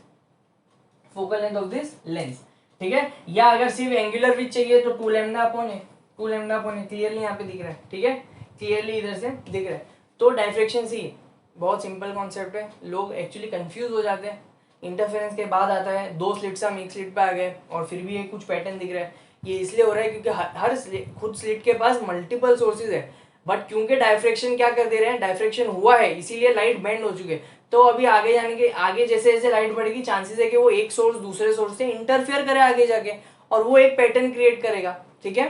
focal length of this lens, ठीक है। या अगर सिर्फ एंगुलर विद चाहिए तो 2 lambda upon a, 2 lambda upon A, clearly यहाँ पे दिख रहा है, ठीक है, क्लियरली इधर से दिख रहा है। तो डायफ्रेक्शन सी बहुत सिंपल कॉन्सेप्ट है, लोग एक्चुअली कंफ्यूज हो जाते हैं, इंटरफेरेंस के बाद आता है 2 स्लिट्स हम एक स्लिट पे आ गए और फिर भी कुछ पैटर्न दिख रहा है। ये इसलिए हो रहा है क्योंकि हर खुद स्लिट के पास मल्टीपल सोर्सेज है, बट क्योंकि डायफ्रेक्शन क्या कर दे रहे हैं, डायफ्रेक्शन हुआ है इसीलिए लाइट बेंड हो चुके हैं। तो अभी आगे जाने के आगे जैसे जैसे लाइट बढ़ेगी, चांसेस है कि वो एक सोर्स दूसरे सोर्स से इंटरफेयर करे आगे जाके, और वो एक पैटर्न क्रिएट करेगा, ठीक है।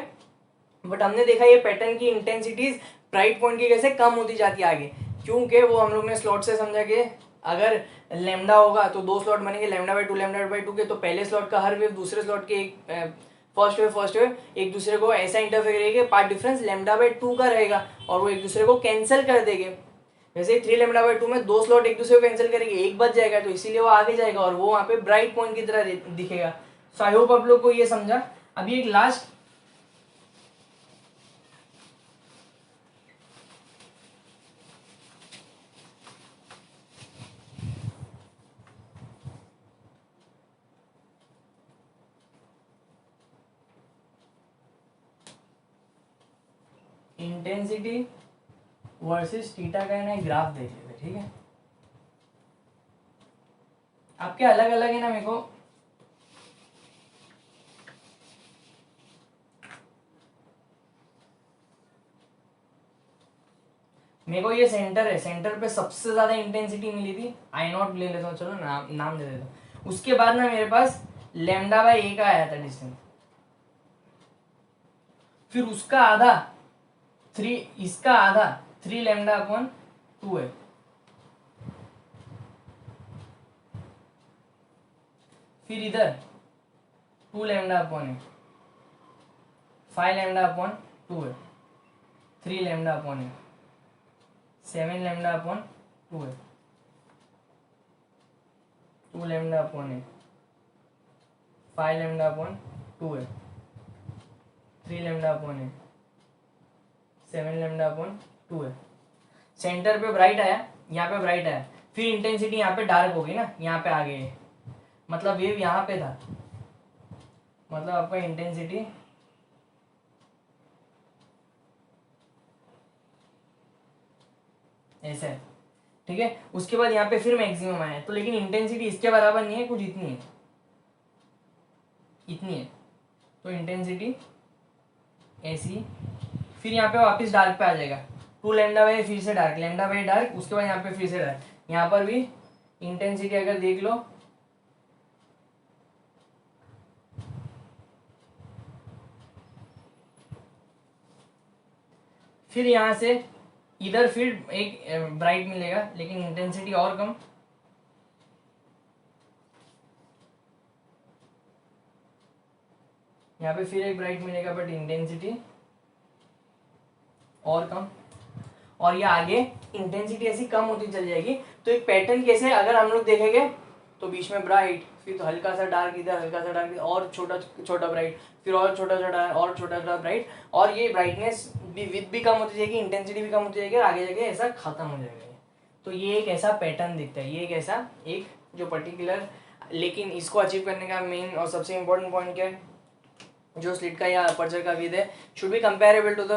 बट हमने देखा ये पैटर्न की इंटेंसिटीज ब्राइट पॉइंट की कैसे कम होती जाती है आगे, क्योंकि वो हम लोग ने स्लॉट से समझा कि अगर लैम्डा होगा तो 2 स्लॉट बनेंगे, लैम्डा बाई 2 लैम्डा बाई 2 के, तो पहले स्लॉट का हर वेव दूसरे स्लॉट के एक फर्स्ट वेव एक दूसरे को ऐसा इंटरफेयर करेंगे, पार्ट डिफरेंस लैम्डा बाई 2 का रहेगा और वो एक दूसरे को कैंसिल कर देंगे। वैसे 3 लैम्डा बाई 2 में 2 स्लॉट एक दूसरे को कैंसिल करेंगे, एक बच जाएगा, तो इसीलिए वो आगे जाएगा और वो वहाँ पे ब्राइट पॉइंट की तरह दिखेगा। सो आई होप आप लोग को ये समझा। अभी एक लास्ट इंटेंसिटी वर्सेस थीटा का ना ग्राफ देख लेते, ठीक है। आपके अलग अलग है ना, मेरे को ये सेंटर है, सेंटर पे सबसे ज्यादा इंटेंसिटी मिली थी, आई नॉट ले लेता हूँ, चलो नाम दे देता हूँ। उसके बाद ना मेरे पास लैम्डा बाई ए का आया था डिस्टेंस, फिर उसका आधा 3, इसका आधा 3 लैम्डा अपॉन 2 है। फिर इधर 2 लैम्डा अपॉन है, 5 लैम्डा अपॉन 2 है, 3 लैम्डा अपॉन है, 7 लैम्डा अपॉन 2 है, 2 लैम्डा अपॉन है, 5 लैम्डा अपॉन 2 है, 3 लैम्डा अपॉन है, 7 लैम्डा अपॉन 2 है। सेंटर पे ब्राइट आया, यहाँ पे ब्राइट आया, फिर इंटेंसिटी यहाँ पे डार्क हो गई ना, यहाँ पे आ गई, मतलब वेव यहाँ पे था, मतलब आपका इंटेंसिटी ऐसा है, ठीक है। उसके बाद यहाँ पे फिर मैक्सिमम आया, तो लेकिन इंटेंसिटी इसके बराबर नहीं है, कुछ इतनी है, इतनी है, तो इंटेंसिटी ऐसी, फिर यहाँ पे वापस डार्क पे आ जाएगा, 2 लैम्डा बाई फिर से डार्क, लैम्डा बाई डार्क, उसके बाद यहाँ पे फिर से डार्क, यहाँ पर भी इंटेंसिटी अगर देख लो, फिर यहाँ से इधर फिर एक ब्राइट मिलेगा, लेकिन इंटेंसिटी और कम, यहाँ पे फिर एक ब्राइट मिलेगा बट इंटेंसिटी और कम, और ये आगे इंटेंसिटी ऐसी कम होती चल जाएगी। तो एक पैटर्न कैसे अगर हम लोग देखेंगे, तो बीच में ब्राइट, फिर तो हल्का सा डार्क इधर, हल्का सा डार्क, और छोटा छोटा ब्राइट, फिर और छोटा छोटा और छोटा छोटा ब्राइट, और ये ब्राइटनेस भी विथ भी कम होती जाएगी, इंटेंसिटी भी कम होती जाएगी, और आगे जाके ऐसा खत्म हो जाएगा। तो ये एक ऐसा पैटर्न दिखता है, ये एक ऐसा एक जो पर्टिकुलर, लेकिन इसको अचीव करने का मेन और सबसे इम्पोर्टेंट पॉइंट क्या है, जो स्लिट का या अपर्चर का विद है should be comparable to the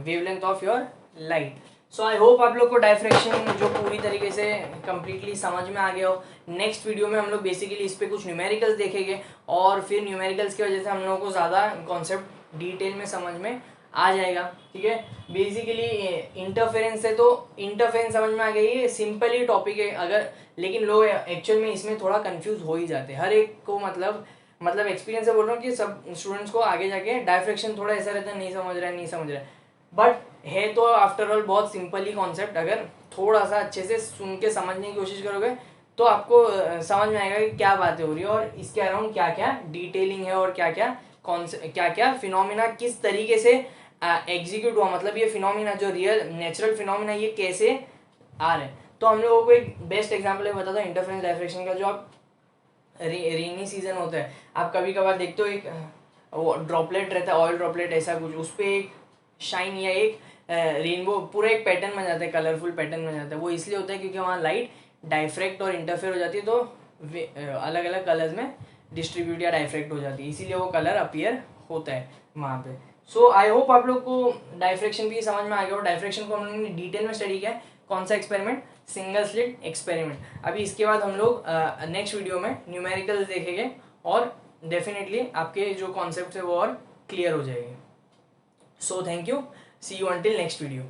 wavelength of your light. So I hope आप लोग को डायफ्रैक्शन जो पूरी तरीके से कंप्लीटली समझ में आ गया हो। नेक्स्ट वीडियो में हम लोग बेसिकली इस पे कुछ न्यूमेरिकल्स देखेंगे, और फिर न्यूमेरिकल्स की वजह से हम लोगों को ज़्यादा कॉन्सेप्ट डिटेल में समझ में आ जाएगा, ठीक है। बेसिकली इंटरफेरेंस है, तो इंटरफेरेंस समझ में आ गई, ये सिंपल ही टॉपिक है अगर, लेकिन लोग एक्चुअल में इसमें थोड़ा कंफ्यूज हो ही जाते हैं, हर एक को मतलब एक्सपीरियंस से बोल रहा हूँ कि सब स्टूडेंट्स को आगे जाके डायफ्रैक्शन थोड़ा ऐसा रहता है, नहीं समझ रहा है, बट है तो आफ्टर ऑल बहुत सिंपल ही कॉन्सेप्ट। अगर थोड़ा सा अच्छे से सुन के समझने की कोशिश करोगे तो आपको समझ में आएगा कि क्या बातें हो रही है, और इसके अराउंड क्या क्या डिटेलिंग है, और क्या क्या फिनोमिना किस तरीके से एग्जीक्यूट हुआ, मतलब ये फिनोमिना जो रियल नेचुरल फिनोमिना ये कैसे आ रहे हैं। तो हम लोगों को एक बेस्ट एग्जाम्पल है बताता हूँ इंटरफेरेंस डायफ्रैक्शन का। जो आप रेनी सीजन होता है, आप कभी कभार देखते हो एक ड्रॉपलेट रहता है, ऑयल ड्रॉपलेट ऐसा कुछ, उस पर एक शाइन या एक रेनबो पूरा एक पैटर्न बन जाता है, कलरफुल पैटर्न बन जाता है। वो इसलिए होता है क्योंकि वहाँ लाइट डाइफ्रैक्ट और इंटरफेयर हो जाती है, तो अलग अलग कलर्स में डिस्ट्रीब्यूट या डाइफ्रैक्ट हो जाती है, इसीलिए वो कलर अपीयर होता है वहाँ पे। सो आई होप आप लोग को डाइफ्रैक्शन भी समझ में आ गया हो। डाइफ्रैक्शन को हम लोगों ने डिटेल में स्टडी किया है। कौन सा एक्सपेरिमेंट? Single slit experiment. अभी इसके बाद हम लोग नेक्स्ट वीडियो में न्यूमेरिकल्स देखेंगे, और डेफिनेटली आपके जो कॉन्सेप्ट है वो और क्लियर हो जाएंगे। So thank you, see you until next video.